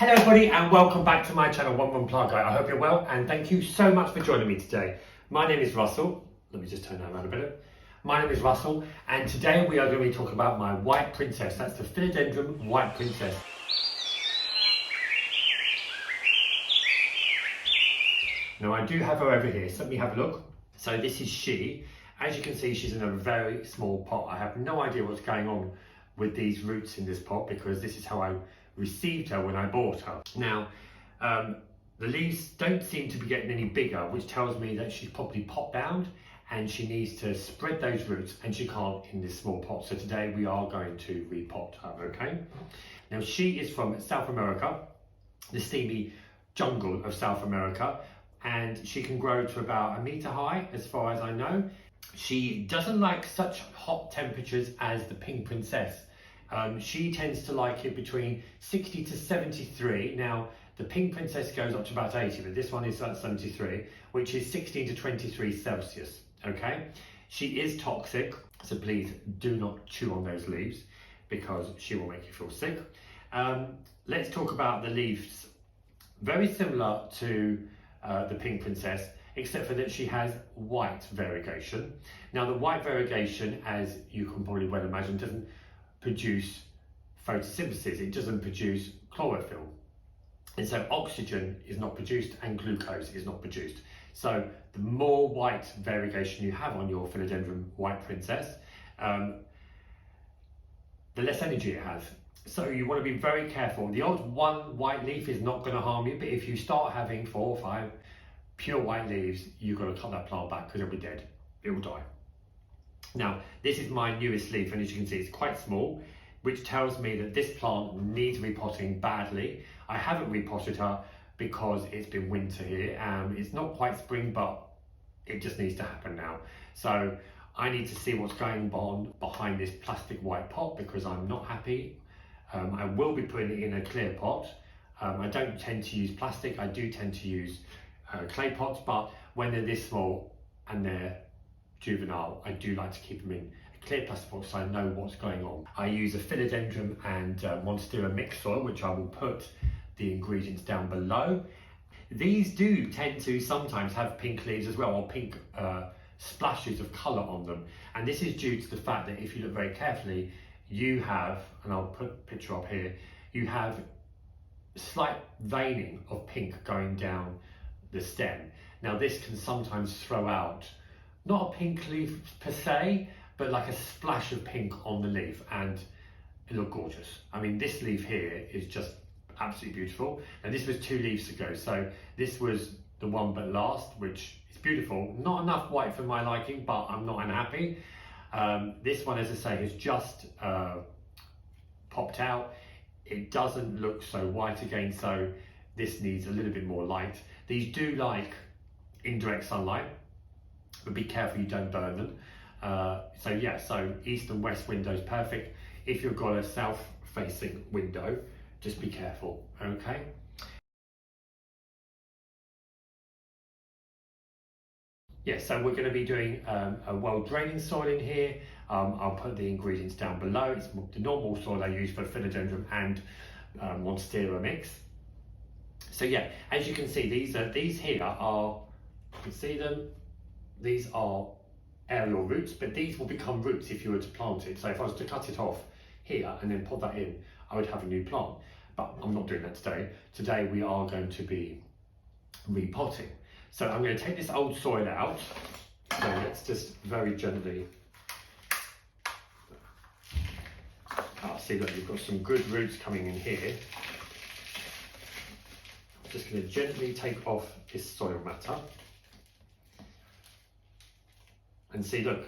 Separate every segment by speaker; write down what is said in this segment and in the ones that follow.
Speaker 1: Hello everybody and welcome back to my channel, One Plant Guy. I hope you're well and thank you so much for joining me today. My name is Russell. Let me just turn that around a bit. My name is Russell and today we are going to be talking about my white princess. That's the Philodendron White Princess. Now I do have her over here, so let me have a look. So this is she. As you can see, she's in a very small pot. I have no idea what's going on with these roots in this pot because this is how I received her when I bought her. Now, the leaves don't seem to be getting any bigger, which tells me that she's probably pot bound and she needs to spread those roots and she can't in this small pot. So today we are going to repot her, okay? Now she is from South America, the steamy jungle of South America, and she can grow to about 1 meter high as far as I know. She doesn't like such hot temperatures as the pink princess. She tends to like it between 60 to 73. Now, the pink princess goes up to about 80, but this one is at 73, which is 16 to 23 Celsius, okay? She is toxic, so please do not chew on those leaves because she will make you feel sick. Let's talk about the leaves. Very similar to the pink princess, except for that she has white variegation. Now, the white variegation, as you can probably well imagine, doesn't produce photosynthesis, it doesn't produce chlorophyll, and so oxygen is not produced and glucose is not produced. So the more white variegation you have on your Philodendron White Princess, the less energy it has. So you want to be very careful. The odd one white leaf is not going to harm you, but if you start having 4 or 5 pure white leaves, you've got to cut that plant back because it'll be dead, it will die. Now, this is my newest leaf, and as you can see, it's quite small, which tells me that this plant needs repotting badly. I haven't repotted her because it's been winter here. It's not quite spring, but it just needs to happen now. So I need to see what's going on behind this plastic white pot because I'm not happy. I will be putting it in a clear pot. I don't tend to use plastic. I do tend to use clay pots, but when they're this small and they're juvenile, I do like to keep them in a clear plastic box so I know what's going on. I use a Philodendron and Monstera mixed soil, which I will put the ingredients down below. These do tend to sometimes have pink leaves as well, or pink splashes of colour on them, and this is due to the fact that if you look very carefully, you have, and I'll put a picture up here, you have slight veining of pink going down the stem. Now this can sometimes throw out not a pink leaf per se, but like a splash of pink on the leaf, and it looked gorgeous. I mean, this leaf here is just absolutely beautiful. And this was 2 leaves ago, so this was the one but last, which is beautiful. Not enough white for my liking, but I'm not unhappy. This one, as I say, has just popped out. It doesn't look so white again, so this needs a little bit more light. These do like indirect sunlight, but be careful you don't burn them. So yeah, so east and west window is perfect. If you've got a south facing window, just be careful, okay? Yeah, so we're going to be doing a well draining soil in here. I'll put the ingredients down below. It's the normal soil I use for Philodendron and Monstera mix. So yeah, as you can see, these here are, you can see them, these are aerial roots, but these will become roots if you were to plant it. So if I was to cut it off here and then put that in, I would have a new plant. But I'm not doing that today. Today we are going to be repotting. So I'm going to take this old soil out. So let's just very gently. See that you've got some good roots coming in here. I'm just going to gently take off this soil matter. And see, look,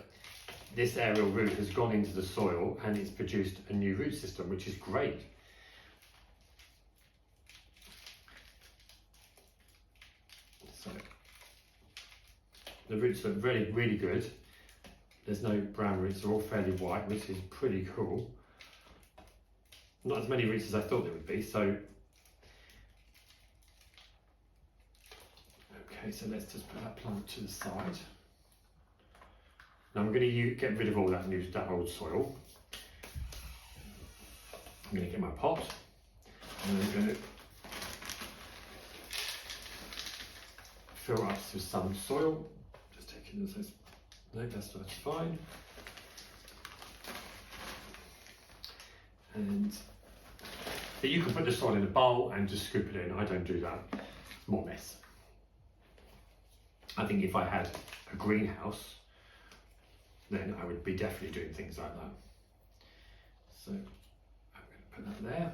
Speaker 1: this aerial root has gone into the soil and it's produced a new root system, which is great. So the roots look really, really good. There's no brown roots, they're all fairly white, which is pretty cool. Not as many roots as I thought there would be, so. Okay, so let's just put that plant to the side. Now I'm going to get rid of all that old soil. I'm going to get my pot and I'm going to fill up with some soil. Just taking this. No, that's fine. And but you can put the soil in a bowl and just scoop it in. I don't do that. It's more mess. I think if I had a greenhouse, then I would be definitely doing things like that. So I'm going to put that there.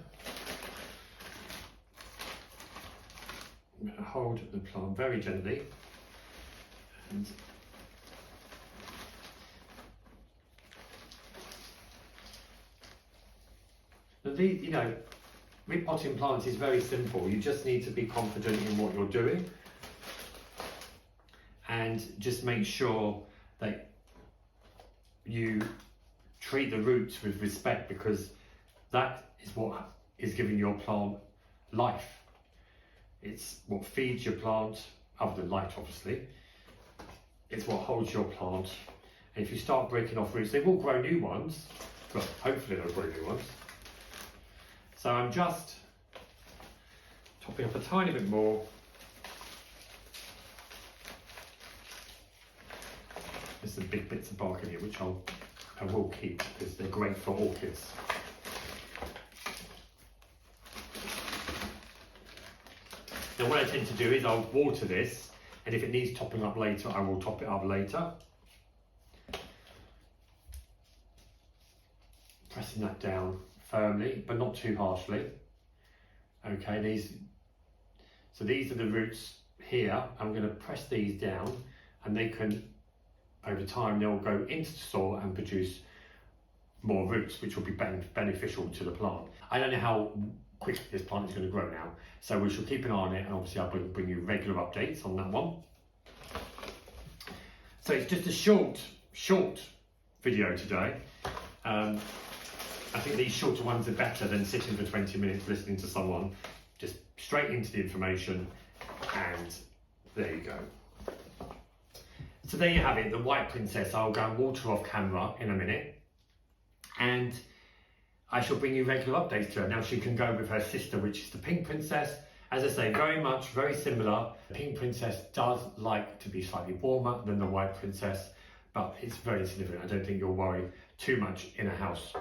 Speaker 1: I'm going to hold the plant very gently and you know, repotting plants is very simple. You just need to be confident in what you're doing and just make sure that you treat the roots with respect, because that is what is giving your plant life. It's what feeds your plant, other than light obviously. It's what holds your plant. And if you start breaking off roots, they will grow new ones, but hopefully they'll grow new ones. So I'm just topping up a tiny bit more. There's some big bits of bark in here, which I will keep because they're great for orchids. Now what I tend to do is I'll water this, and if it needs topping up later, I will top it up later. Pressing that down firmly, but not too harshly. Okay, these are the roots here. I'm going to press these down, and they can, over time, they'll go into the soil and produce more roots, which will be beneficial to the plant. I don't know how quickly this plant is going to grow now, so we shall keep an eye on it, and obviously I'll bring you regular updates on that one. So it's just a short video today. I think these shorter ones are better than sitting for 20 minutes listening to someone. Just straight into the information, and there you go. So there you have it, the White Princess. I'll go and water off camera in a minute, and I shall bring you regular updates to her. Now she can go with her sister, which is the Pink Princess. As I say, very similar. The Pink Princess does like to be slightly warmer than the White Princess, but it's very significant. I don't think you'll worry too much in a house.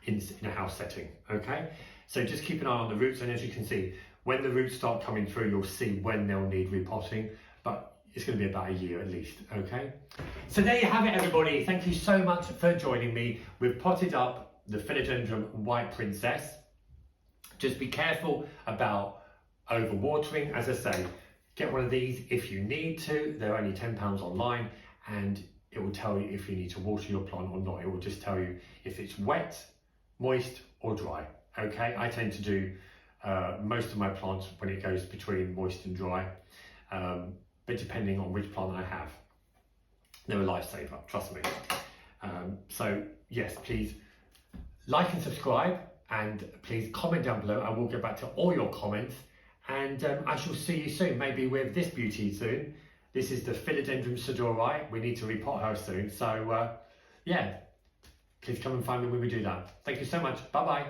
Speaker 1: In a house setting, okay? So just keep an eye on the roots, and as you can see, when the roots start coming through, you'll see when they'll need repotting, but it's going to be about a year at least, okay? So there you have it, everybody. Thank you so much for joining me. We've potted up the Philodendron White Princess. Just be careful about overwatering. As I say, get one of these if you need to. They're only £10 online, and it will tell you if you need to water your plant or not. It will just tell you if it's wet, moist or dry. Okay, I tend to do most of my plants when it goes between moist and dry, but depending on which plant I have, they're a lifesaver, trust me. So yes, please like and subscribe, and please comment down below. I will get back to all your comments, and I shall see you soon, maybe with this beauty soon. This is the Philodendron SODIROI. We need to repot her soon, so yeah. Please come and find me when we do that. Thank you so much. Bye-bye.